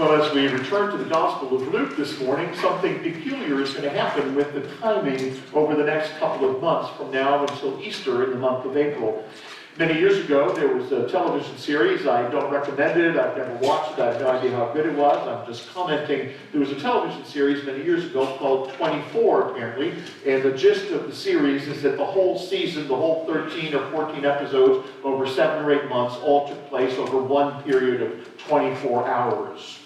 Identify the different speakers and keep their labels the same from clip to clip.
Speaker 1: Well, as we return to the Gospel of Luke this morning, something peculiar is going to happen with the timing over the next couple of months from now until Easter in the month of April. Many years ago, there was a television series. I don't recommend it. I've never watched it. I have no idea how good it was. I'm just commenting. There was a television series many years ago called 24, apparently. And the gist of the series is that the whole season, the whole 13 or 14 episodes over 7 or 8 months, all took place over one period of 24 hours.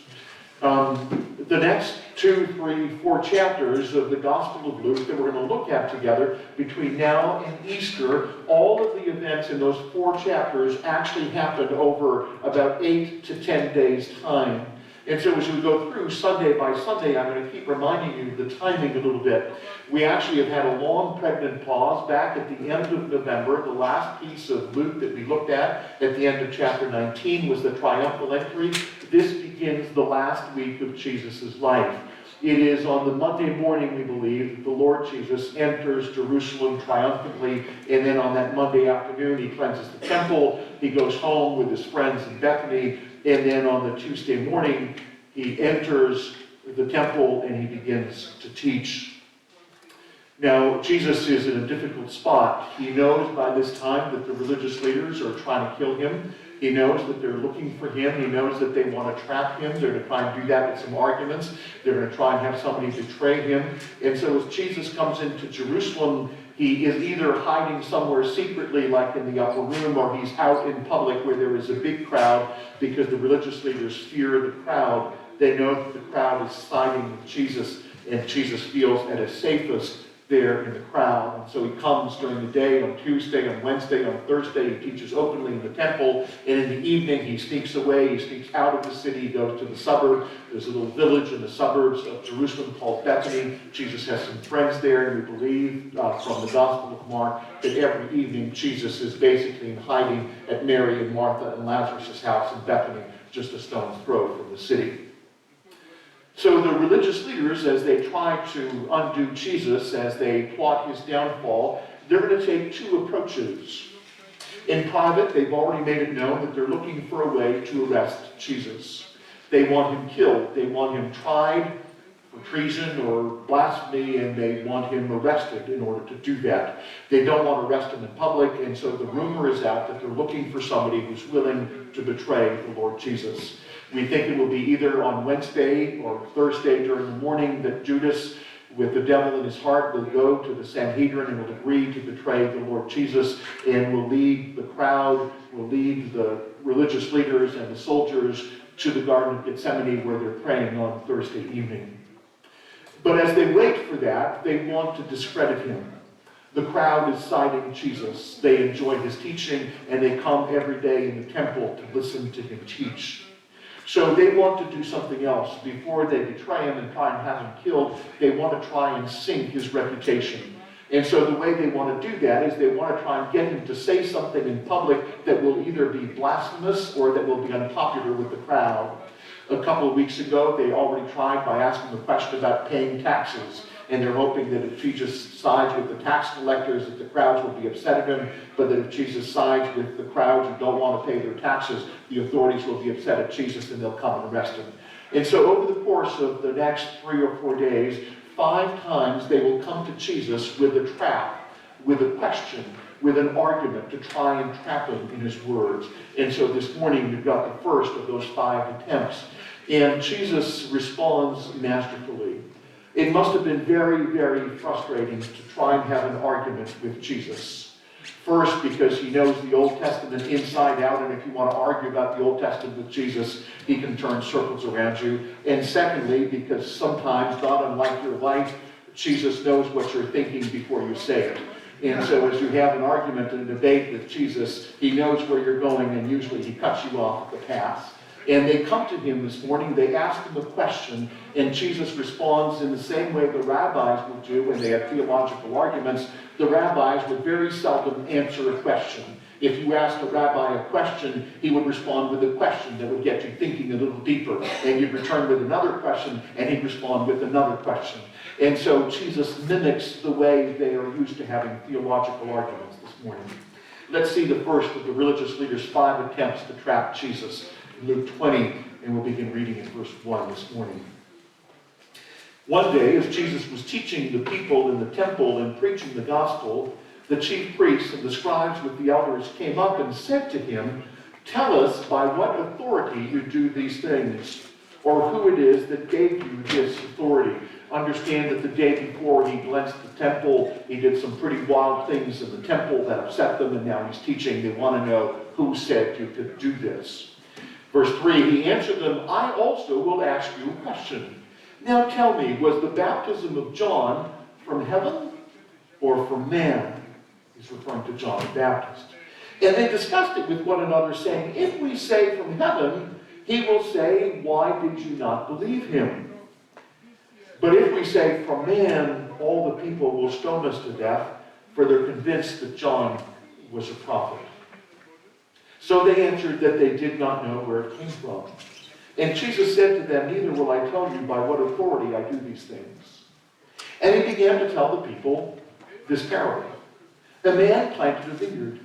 Speaker 1: The next 2, 3, 4 chapters of the Gospel of Luke that we're going to look at together between now and Easter, all of the events in those 4 chapters actually happened over about 8 to 10 days' time. And so as we go through Sunday by Sunday, I'm going to keep reminding you of the timing a little bit. We actually have had a long pregnant pause back at the end of November. The last piece of Luke that we looked at the end of chapter 19 was the triumphal entry. This begins the last week of Jesus' life. It is on the Monday morning, we believe, that the Lord Jesus enters Jerusalem triumphantly, and then on that Monday afternoon, he cleanses the temple, he goes home with his friends in Bethany, and then on the Tuesday morning, he enters the temple and he begins to teach. Now, Jesus is in a difficult spot. He knows by this time that the religious leaders are trying to kill him. He knows that they're looking for him. He knows that they want to trap him. They're going to try and do that with some arguments. They're going to try and have somebody betray him. And so as Jesus comes into Jerusalem, he is either hiding somewhere secretly, like in the upper room, or he's out in public where there is a big crowd, because the religious leaders fear the crowd. They know that the crowd is siding with Jesus, and Jesus feels at his safest there in the crowd. And so he comes during the day, on Tuesday, on Wednesday, on Thursday. He teaches openly in the temple. And in the evening, he sneaks away. He sneaks out of the city, goes to the suburb. There's a little village in the suburbs of Jerusalem called Bethany. Jesus has some friends there, and we believe from the Gospel of Mark that every evening Jesus is basically in hiding at Mary and Martha and Lazarus' house in Bethany, just a stone's throw from the city. So the religious leaders, as they try to undo Jesus, as they plot his downfall, they're going to take 2 approaches. In private, they've already made it known that they're looking for a way to arrest Jesus. They want him killed. They want him tried for treason or blasphemy, and they want him arrested in order to do that. They don't want to arrest him in public, and so the rumor is out that they're looking for somebody who's willing to betray the Lord Jesus. We think it will be either on Wednesday or Thursday during the morning that Judas, with the devil in his heart, will go to the Sanhedrin and will agree to betray the Lord Jesus, and will lead the crowd, will lead the religious leaders and the soldiers to the Garden of Gethsemane, where they're praying on Thursday evening. But as they wait for that, they want to discredit him. The crowd is siding Jesus. They enjoy his teaching, and they come every day in the temple to listen to him teach. So they want to do something else. Before they betray him and try and have him killed, they want to try and sink his reputation. And so the way they want to do that is they want to try and get him to say something in public that will either be blasphemous or that will be unpopular with the crowd. A couple of weeks ago, they already tried by asking the question about paying taxes. And they're hoping that if Jesus sides with the tax collectors, that the crowds will be upset at him, but that if Jesus sides with the crowds who don't want to pay their taxes, the authorities will be upset at Jesus and they'll come and arrest him. And so over the course of the next 3 or 4 days, 5 times they will come to Jesus with a trap, with a question, with an argument to try and trap him in his words. And so this morning we've got the first of those 5 attempts. And Jesus responds masterfully. It must have been very, very frustrating to try and have an argument with Jesus. First, because he knows the Old Testament inside out, and if you want to argue about the Old Testament with Jesus, he can turn circles around you. And secondly, because sometimes, not unlike your life, Jesus knows what you're thinking before you say it. And so as you have an argument and a debate with Jesus, he knows where you're going, and usually he cuts you off at the pass. And they come to him this morning, they ask him a question, and Jesus responds in the same way the rabbis would do when they had theological arguments. The rabbis would very seldom answer a question. If you asked a rabbi a question, he would respond with a question that would get you thinking a little deeper. And you'd return with another question, and he'd respond with another question. And so Jesus mimics the way they are used to having theological arguments this morning. Let's see the first of the religious leaders' 5 attempts to trap Jesus. Luke 20 and we'll begin reading in verse 1 this morning. One day, as Jesus was teaching the people in the temple and preaching the gospel, the chief priests and the scribes with the elders came up and said to him, "Tell us by what authority you do these things, or who it is that gave you this authority." Understand that the day before he blessed the temple, he did some pretty wild things in the temple that upset them, and now he's teaching. They want to know who said you could do this. Verse 3, he answered them, "I also will ask you a question. Now tell me, was the baptism of John from heaven or from man?" He's referring to John the Baptist. And they discussed it with one another, saying, "If we say from heaven, he will say, 'Why did you not believe him?' But if we say from man, all the people will stone us to death, for they're convinced that John was a prophet." So they answered that they did not know where it came from. And Jesus said to them, "Neither will I tell you by what authority I do these things." And he began to tell the people this parable. A man planted a vineyard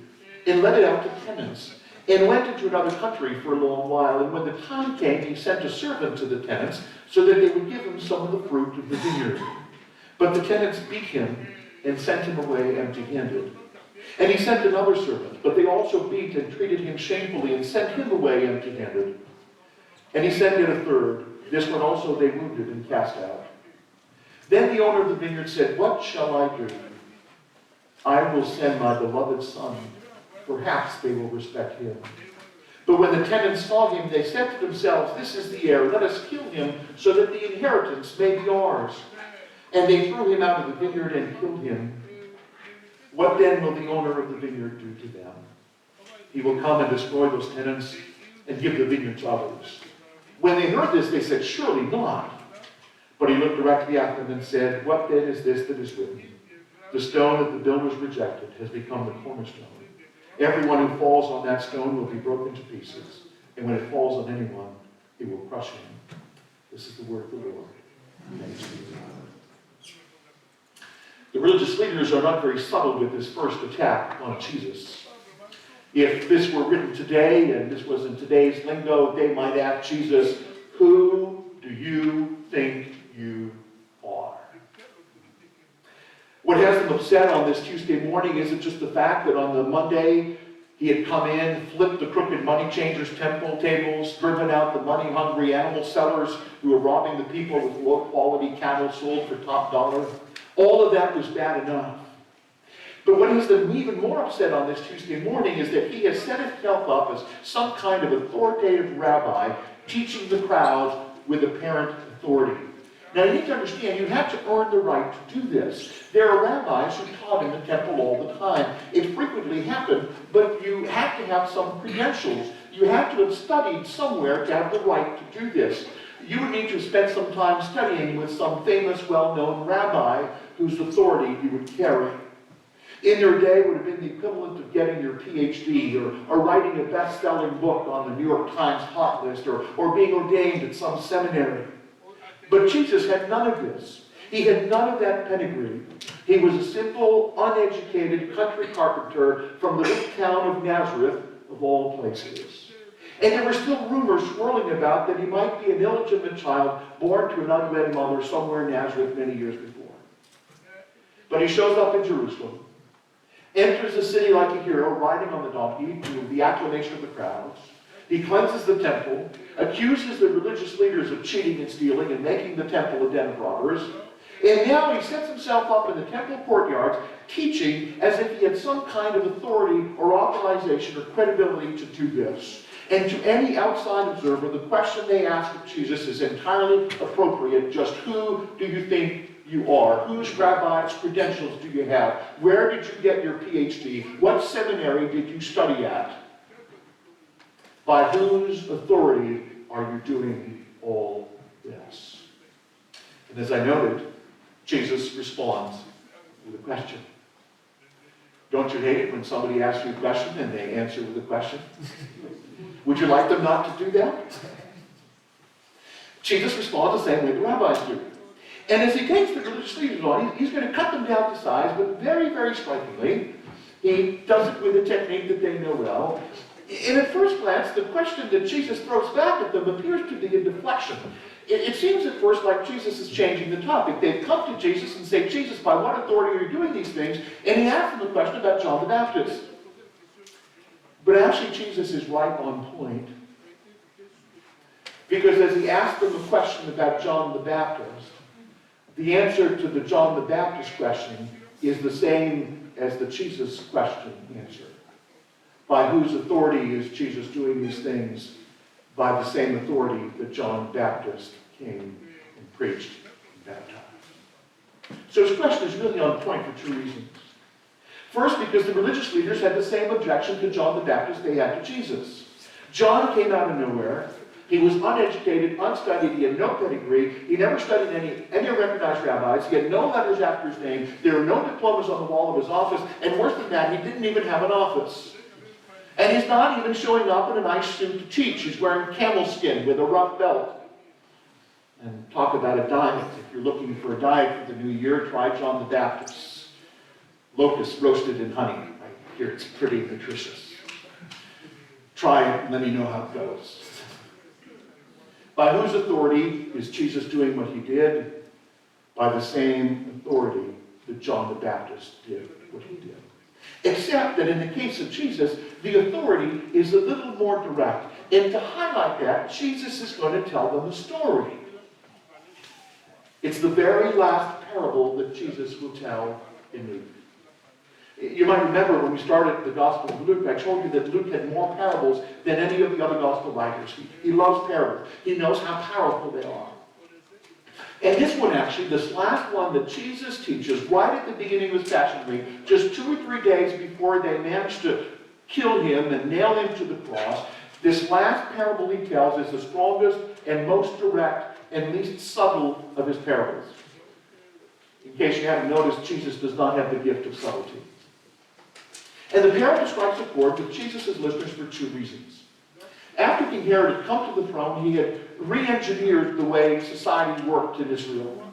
Speaker 1: and let it out to tenants, and went into another country for a long while. And when the time came, he sent a servant to the tenants so that they would give him some of the fruit of the vineyard. But the tenants beat him and sent him away empty-handed. And he sent another servant, but they also beat and treated him shamefully and sent him away empty-handed. And he sent in a third. This one also they wounded and cast out. Then the owner of the vineyard said, "What shall I do? I will send my beloved son. Perhaps they will respect him." But when the tenants saw him, they said to themselves, "This is the heir. Let us kill him, so that the inheritance may be ours." And they threw him out of the vineyard and killed him. What then will the owner of the vineyard do to them? He will come and destroy those tenants and give the vineyard to others. When they heard this, they said, "Surely not." But he looked directly at them and said, "What then is this that is written? The stone that the builders rejected has become the cornerstone. Everyone who falls on that stone will be broken to pieces, and when it falls on anyone, it will crush him." This is the word of the Lord. Thanks be to God. The religious leaders are not very subtle with this first attack on Jesus. If this were written today, and this was in today's lingo, they might ask Jesus, "Who do you think you are?" What has them upset on this Tuesday morning isn't just the fact that on the Monday he had come in, flipped the crooked money changers' temple tables, driven out the money-hungry animal sellers who were robbing the people with low-quality cattle sold for top dollar. All of that was bad enough. But what has them even more upset on this Tuesday morning is that he has set himself up as some kind of authoritative rabbi teaching the crowds with apparent authority. Now you need to understand, you have to earn the right to do this. There are rabbis who taught in the temple all the time. It frequently happened, but you have to have some credentials. You have to have studied somewhere to have the right to do this. You would need to spend some time studying with some famous, well-known rabbi whose authority you would carry. In their day, it would have been the equivalent of getting your PhD or writing a best-selling book on the New York Times hot list or being ordained at some seminary. But Jesus had none of this. He had none of that pedigree. He was a simple, uneducated country carpenter from the little town of Nazareth, of all places. And there were still rumors swirling about that he might be an illegitimate child born to an unwed mother somewhere in Nazareth many years before. But he shows up in Jerusalem, enters the city like a hero, riding on the donkey to the acclamation of the crowds. He cleanses the temple, accuses the religious leaders of cheating and stealing and making the temple a den of robbers. And now he sets himself up in the temple courtyards, teaching as if he had some kind of authority or authorization or credibility to do this. And to any outside observer, the question they ask of Jesus is entirely appropriate. Just who do you think you are? Whose rabbi's credentials do you have? Where did you get your PhD? What seminary did you study at? By whose authority are you doing all this? And as I noted, Jesus responds with a question. Don't you hate it when somebody asks you a question and they answer with a question? Would you like them not to do that? Jesus responds the same way the rabbis do. And as he takes the religious leaders on, he's going to cut them down to size, but very, very strikingly, he does it with a technique that they know well. And at first glance, the question that Jesus throws back at them appears to be a deflection. It seems at first like Jesus is changing the topic. They've come to Jesus and say, Jesus, by what authority are you doing these things? And he asks them a question about John the Baptist. But actually, Jesus is right on point. Because as he asked them a question about John the Baptist, the answer to the John the Baptist question is the same as the Jesus question answer. By whose authority is Jesus doing these things? By the same authority that John the Baptist came and preached and baptized. So his question is really on point for two reasons. First, because the religious leaders had the same objection to John the Baptist they had to Jesus. John came out of nowhere. He was uneducated, unstudied. He had no pedigree. He never studied any recognized rabbis. He had no letters after his name. There were no diplomas on the wall of his office. And worse than that, he didn't even have an office. And he's not even showing up in a nice suit to teach. He's wearing camel skin with a rough belt. And talk about a diet. If you're looking for a diet for the new year, try John the Baptist. Locusts roasted in honey. I hear it's pretty nutritious. Try it and let me know how it goes. By whose authority is Jesus doing what he did? By the same authority that John the Baptist did what he did. Except that in the case of Jesus, the authority is a little more direct. And to highlight that, Jesus is going to tell them a story. It's the very last parable that Jesus will tell in Luke. You might remember when we started the Gospel of Luke, I told you that Luke had more parables than any of the other Gospel writers. He loves parables. He knows how powerful they are. And this one actually, this last one that Jesus teaches right at the beginning of his Passion Week, just 2 or 3 days before they managed to kill him and nail him to the cross, this last parable he tells is the strongest and most direct and least subtle of his parables. In case you haven't noticed, Jesus does not have the gift of subtlety. And the parable strikes a chord with Jesus' listeners for two reasons. After King Herod had come to the throne, he had re-engineered the way society worked in Israel.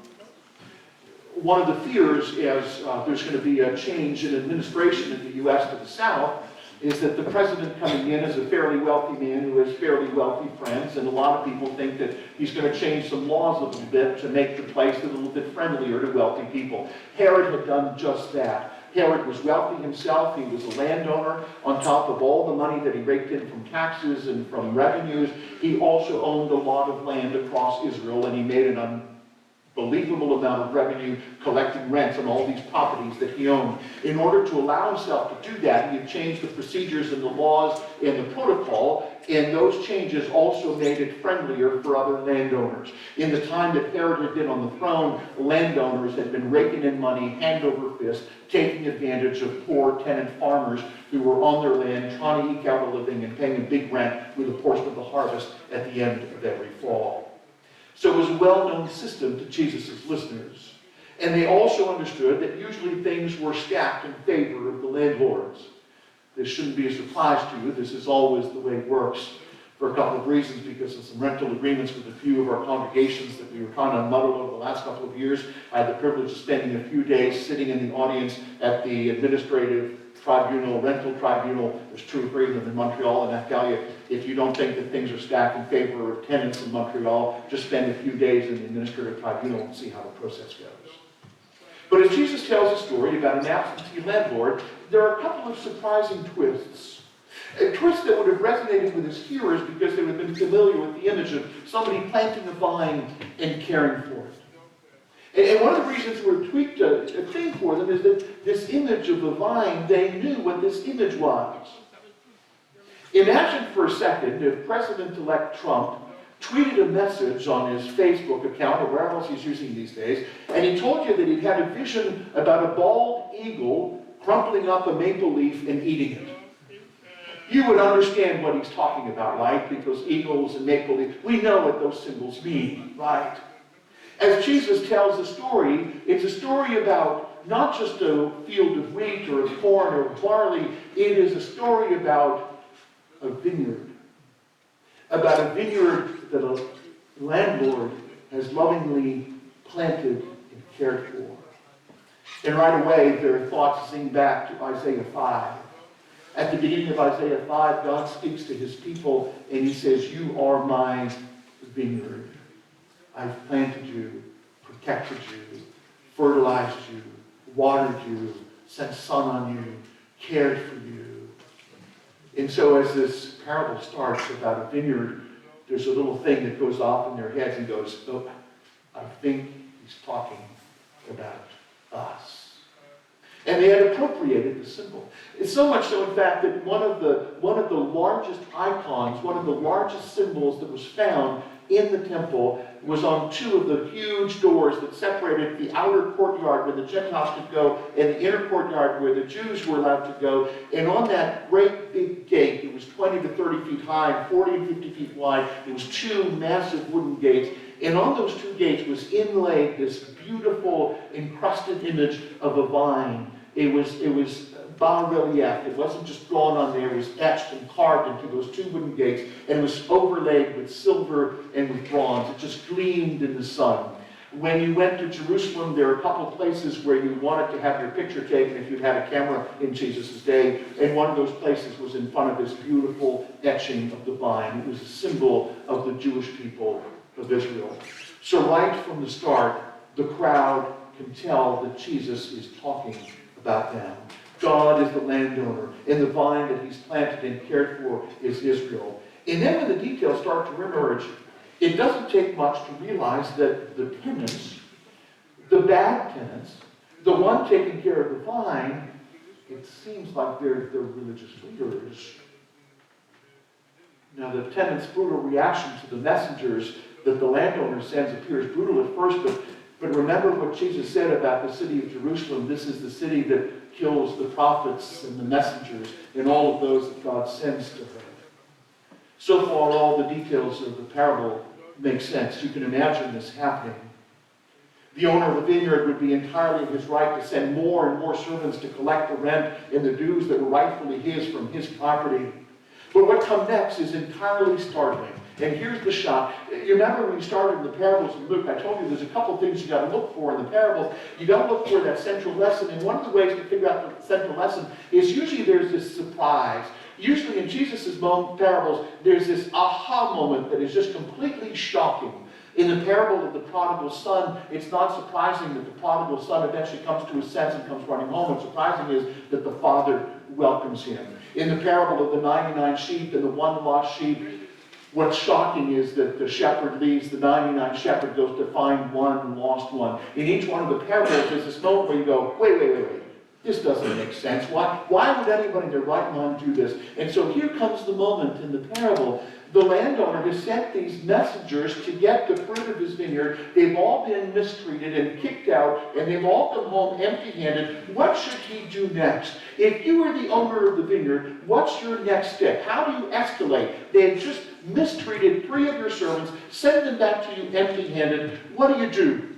Speaker 1: One of the fears as there's going to be a change in administration in the U.S. to the south is that the president coming in is a fairly wealthy man who has fairly wealthy friends, and a lot of people think that he's going to change some laws a little bit to make the place a little bit friendlier to wealthy people. Herod had done just that. Herod was wealthy himself. He was a landowner. On top of all the money that he raked in from taxes and from revenues, he also owned a lot of land across Israel, and he made an unbelievable amount of revenue collecting rents on all these properties that he owned. In order to allow himself to do that, he had changed the procedures and the laws and the protocol, and those changes also made it friendlier for other landowners. In the time that Herod had been on the throne, landowners had been raking in money hand over fist, taking advantage of poor tenant farmers who were on their land trying to eke out a living and paying a big rent with a portion of the harvest at the end of every fall. So it was a well-known system to Jesus' listeners. And they also understood that usually things were stacked in favor of the landlords. This shouldn't be a surprise to you. This is always the way it works for a couple of reasons, because of some rental agreements with a few of our congregations that we were trying to muddle over the last couple of years. I had the privilege of spending a few days sitting in the audience at the administrative tribunal, rental tribunal. There's 2 or 3 of them in Montreal, and I tell you, if you don't think that things are stacked in favor of tenants in Montreal, just spend a few days in the administrative tribunal and see how the process goes. But as Jesus tells a story about an absentee landlord, there are a couple of surprising twists. Twists that would have resonated with his hearers because they would have been familiar with the image of somebody planting a vine and caring for it. And one of the reasons we tweaked a thing for them is that this image of the vine, they knew what this image was. Imagine for a second if President-elect Trump tweeted a message on his Facebook account or wherever else he's using these days, and he told you that he'd had a vision about a bald eagle crumpling up a maple leaf and eating it. You would understand what he's talking about, right? Because eagles and maple leaf, we know what those symbols mean, right? As Jesus tells the story, it's a story about not just a field of wheat or of corn or of barley. It is a story about a vineyard. About a vineyard that a landlord has lovingly planted and cared for. And right away, their thoughts zing back to Isaiah 5. At the beginning of Isaiah 5, God speaks to his people and he says, you are my vineyard. I've planted you, protected you, fertilized you, watered you, sent sun on you, cared for you. And so as this parable starts about a vineyard, there's a little thing that goes off in their heads and goes, oh, I think he's talking about us. And they had appropriated the symbol. It's so much so, in fact, that one of the largest icons, one of the largest symbols that was found in the temple was on two of the huge doors that separated the outer courtyard where the Gentiles could go and the inner courtyard where the Jews were allowed to go. And on that great big gate, it was 20 to 30 feet high and 40 and 50 feet wide. There was two massive wooden gates. And on those two gates was inlaid this beautiful encrusted image of a vine. It was bas-relief. It wasn't just drawn on there. It was etched and carved into those two wooden gates. And it was overlaid with silver and with bronze. It just gleamed in the sun. When you went to Jerusalem, there were a couple of places where you wanted to have your picture taken if you'd had a camera in Jesus' day. And one of those places was in front of this beautiful etching of the vine. It was a symbol of the Jewish people of Israel. So right from the start, the crowd can tell that Jesus is talking about them. God is the landowner, and the vine that he's planted and cared for is Israel. And then when the details start to emerge, it doesn't take much to realize that the tenants, the bad tenants, the one taking care of the vine, it seems like they're the religious leaders. Now the tenants' brutal reaction to the messengers that the landowner sends appears brutal at first, but remember what Jesus said about the city of Jerusalem. This is the city that kills the prophets and the messengers and all of those that God sends to her. So far, all the details of the parable make sense. You can imagine this happening. The owner of the vineyard would be entirely in his right to send more and more servants to collect the rent and the dues that were rightfully his from his property. But what comes next is entirely startling. And here's the shock. You remember when we started the parables of Luke, I told you there's a couple things you got to look for in the parables. You got to look for that central lesson. And one of the ways to figure out the central lesson is usually there's this surprise. Usually in Jesus' parables, there's this aha moment that is just completely shocking. In the parable of the prodigal son, it's not surprising that the prodigal son eventually comes to his sense and comes running home. What's surprising is that the father welcomes him. In the parable of the 99 sheep and the one lost sheep, what's shocking is that the shepherd leaves, the 99 shepherd goes to find one lost one. In each one of the parables, there's this moment where you go, wait. This doesn't make sense. Why would anybody in their right mind do this? And so here comes the moment in the parable. The landowner has sent these messengers to get the fruit of his vineyard. They've all been mistreated and kicked out, and they've all come home empty-handed. What should he do next? If you were the owner of the vineyard, what's your next step? How do you escalate? They have just mistreated 3 of your servants, send them back to you empty-handed. What do?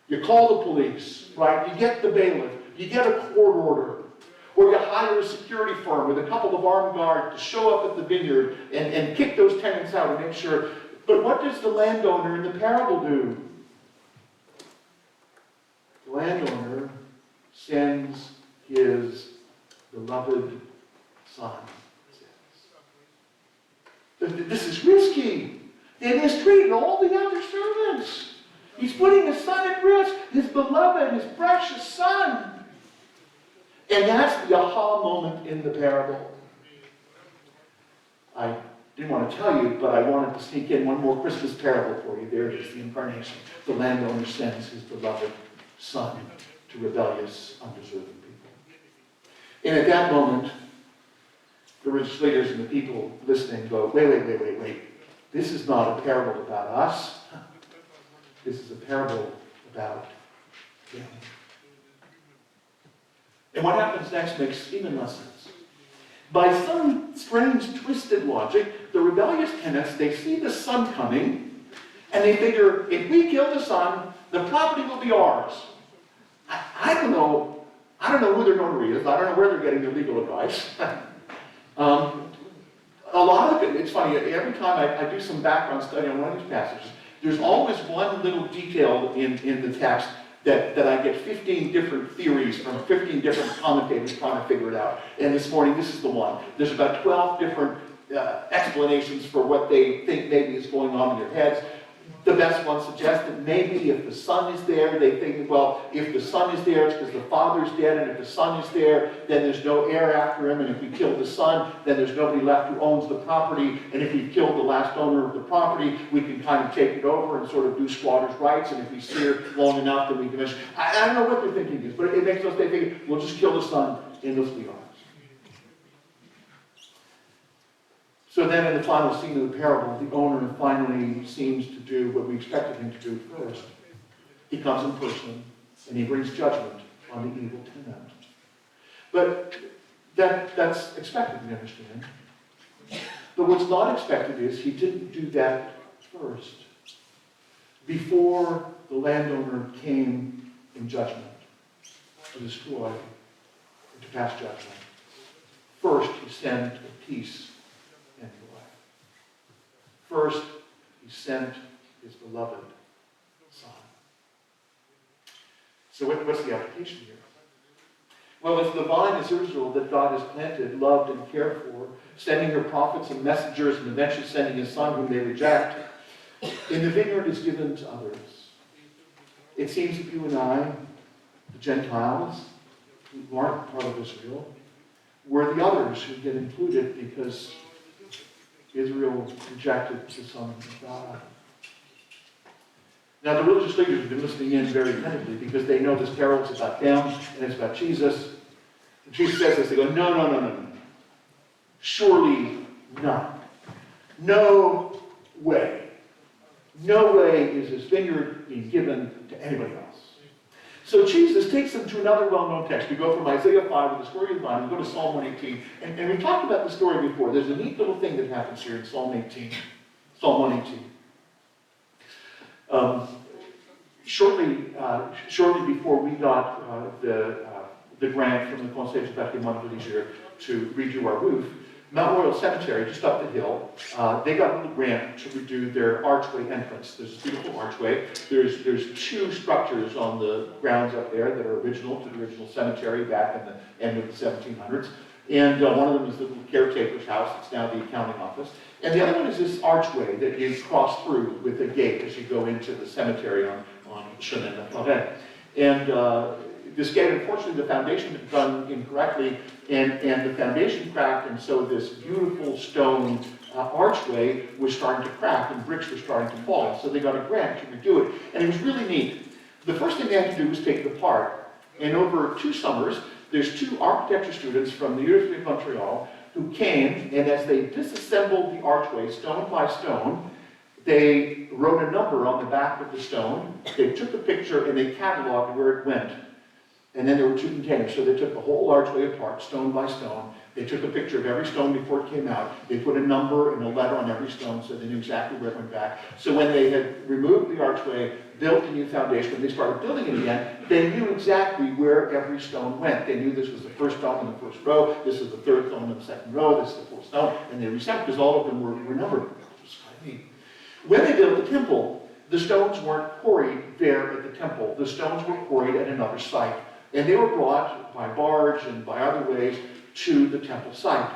Speaker 1: You call the police, right? You get the bailiff. You get a court order. Or you hire a security firm with a couple of armed guards to show up at the vineyard and kick those tenants out and make sure. But what does the landowner in the parable do? The landowner sends his beloved son. This is risky. They mistreated all the other servants. He's putting his son at risk, his beloved, his precious son. And that's the aha moment in the parable. I didn't want to tell you, but I wanted to sneak in one more Christmas parable for you. There it is, the incarnation. The landowner sends his beloved son to rebellious, undeserving people. And at that moment, the religious leaders and the people listening go, wait. This is not a parable about us. This is a parable about him. And what happens next makes even less sense. By some strange, twisted logic, the rebellious tenants, they see the son coming, and they figure, if we kill the son, the property will be ours. I don't know who their notary is. I don't know where they're getting their legal advice. A lot of it, it's funny, every time I do some background study on one of these passages, there's always one little detail in the text that I get 15 different theories from 15 different commentators trying to figure it out. And this morning, this is the one. There's about 12 different explanations for what they think maybe is going on in their heads. The best one suggests that maybe if the son is there, they think, well, if the son is there, it's because the father's dead, and if the son is there, then there's no heir after him, and if we kill the son, then there's nobody left who owns the property, and if we've killed the last owner of the property, we can kind of take it over and sort of do squatters' rights, and if we steer long enough, then we can... I don't know what their thinking is, but it makes us think, we'll just kill the son, and let's be honest. So then in the final scene of the parable, the owner finally seems to do what we expected him to do first. He comes in person, and he brings judgment on the evil tenant. But that's expected, we understand. But what's not expected is he didn't do that first. Before the landowner came in judgment to destroy, or to pass judgment, first he sent a peace and joy. First, he sent his beloved Son. So what's the application here? Well, if the vine is Israel that God has planted, loved, and cared for, sending her prophets and messengers, and eventually sending his Son whom they reject, and the vineyard is given to others. It seems that you and I, the Gentiles, who aren't part of Israel, we're the others who get included because Israel rejected the Son of God. Now, the religious leaders have been listening in very attentively because they know this parable is about them and it's about Jesus. And Jesus says this, they go, no. Surely not. No way. No way is this vineyard being given to anybody else. So Jesus takes them to another well-known text. We go from Isaiah 5 with the story of the vine, we go to Psalm 118. And we talked about the story before. There's a neat little thing that happens here in Psalm 18. Psalm 118. Shortly before we got the grant from the Conseil du Patrimoine Religieux to redo our roof, Mount Royal Cemetery, just up the hill, they got a little grant to redo their archway entrance. There's this beautiful archway. There's two structures on the grounds up there that are original to the original cemetery back in the end of the 1700s. And one of them is the little caretaker's house. It's now the accounting office. And the other one is this archway that you cross through with a gate as you go into the cemetery on Chemin de Forêt. And this gate, unfortunately, the foundation had done incorrectly, and the foundation cracked, and so this beautiful stone archway was starting to crack, and bricks were starting to fall. So they got a grant to redo it, and it was really neat. The first thing they had to do was take it apart, and over 2 summers, there's 2 architecture students from the University of Montreal who came, and as they disassembled the archway stone by stone, they wrote a number on the back of the stone, they took a picture, and they cataloged where it went. And then there were 2 containers, so they took the whole archway apart, stone by stone. They took a picture of every stone before it came out. They put a number and a letter on every stone so they knew exactly where it went back. So when they had removed the archway, built a new foundation, when they started building it again, they knew exactly where every stone went. They knew this was the first stone in the first row, this was the third stone in the second row, this is the fourth stone, and they reset because all of them were numbered. When they built the temple, the stones weren't quarried there at the temple. The stones were quarried at another site. And they were brought by barge and by other ways to the temple site.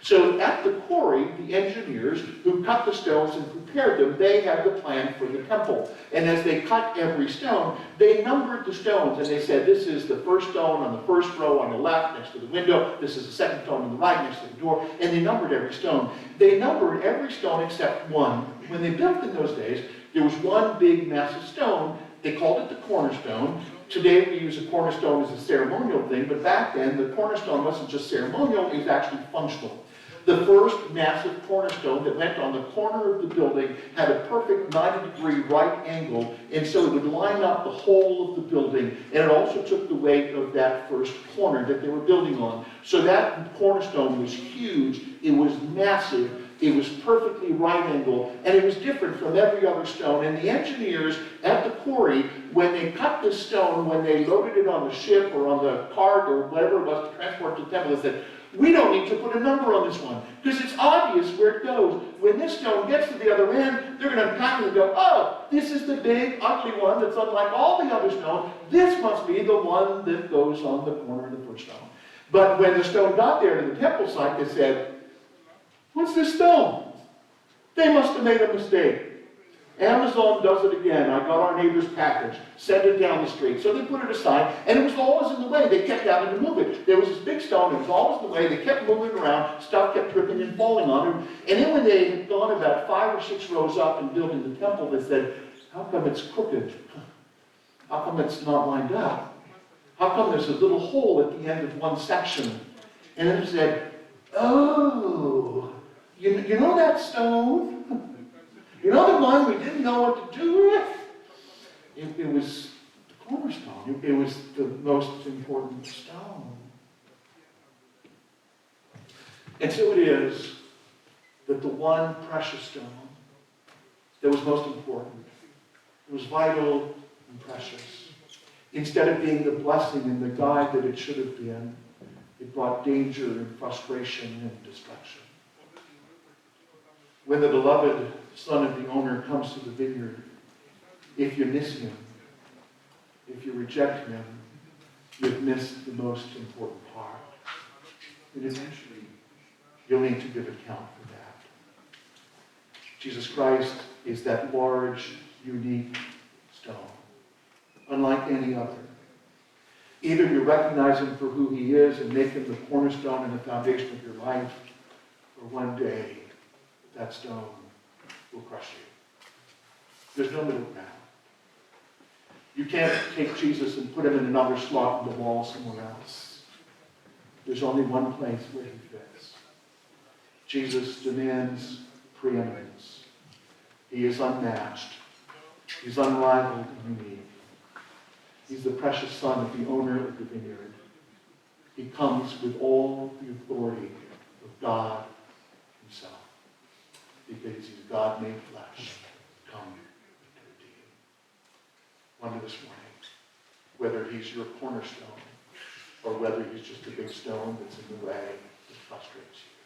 Speaker 1: So at the quarry, the engineers who cut the stones and prepared them, they had the plan for the temple. And as they cut every stone, they numbered the stones. And they said, this is the first stone on the first row on the left next to the window. This is the second stone on the right next to the door. And they numbered every stone. They numbered every stone except one. When they built in those days, there was one big massive stone. They called it the cornerstone. Today we use a cornerstone as a ceremonial thing, but back then the cornerstone wasn't just ceremonial, it was actually functional. The first massive cornerstone that went on the corner of the building had a perfect 90-degree right angle, and so it would line up the whole of the building, and it also took the weight of that first corner that they were building on. So that cornerstone was huge, it was massive, it was perfectly right angle, and it was different from every other stone. And the engineers at the quarry, when they cut this stone, when they loaded it on the ship or on the cart or whatever it was to transport to the temple, they said, We don't need to put a number on this one, because it's obvious where it goes. When this stone gets to the other end, they're going to unpack it and go, oh, this is the big, ugly one that's unlike all the other stones. This must be the one that goes on the corner of the first stone. But when the stone got there to the temple site, they said, what's this stone? They must have made a mistake. Amazon does it again. I got our neighbor's package. Send it down the street. So they put it aside, and it was always in the way. They kept having to move it. There was this big stone. It was always in the way. They kept moving it around. Stuff kept tripping and falling on them. And then when they had gone about 5 or 6 rows up and building the temple, they said, how come it's crooked? How come it's not lined up? How come there's a little hole at the end of one section? And then they said, oh, you know that stone? You know the one we didn't know what to do with? It was the cornerstone. It was the most important stone. And so it is that the one precious stone that was most important, it was vital and precious. Instead of being the blessing and the guide that it should have been, it brought danger and frustration and destruction. When the beloved son of the owner comes to the vineyard, if you miss him, if you reject him, you've missed the most important part. And eventually, you'll need to give account for that. Jesus Christ is that large, unique stone, unlike any other. Either you recognize him for who he is and make him the cornerstone and the foundation of your life, or one day, that stone will crush you. There's no middle ground. You can't take Jesus and put him in another slot in the wall somewhere else. There's only one place where he fits. Jesus demands preeminence. He is unmatched. He's unrivaled and unique. He's the precious son of the owner of the vineyard. He comes with all the authority of God himself, because he's God made flesh, come to redeem. Wonder this morning whether he's your cornerstone or whether he's just a big stone that's in the way that frustrates you.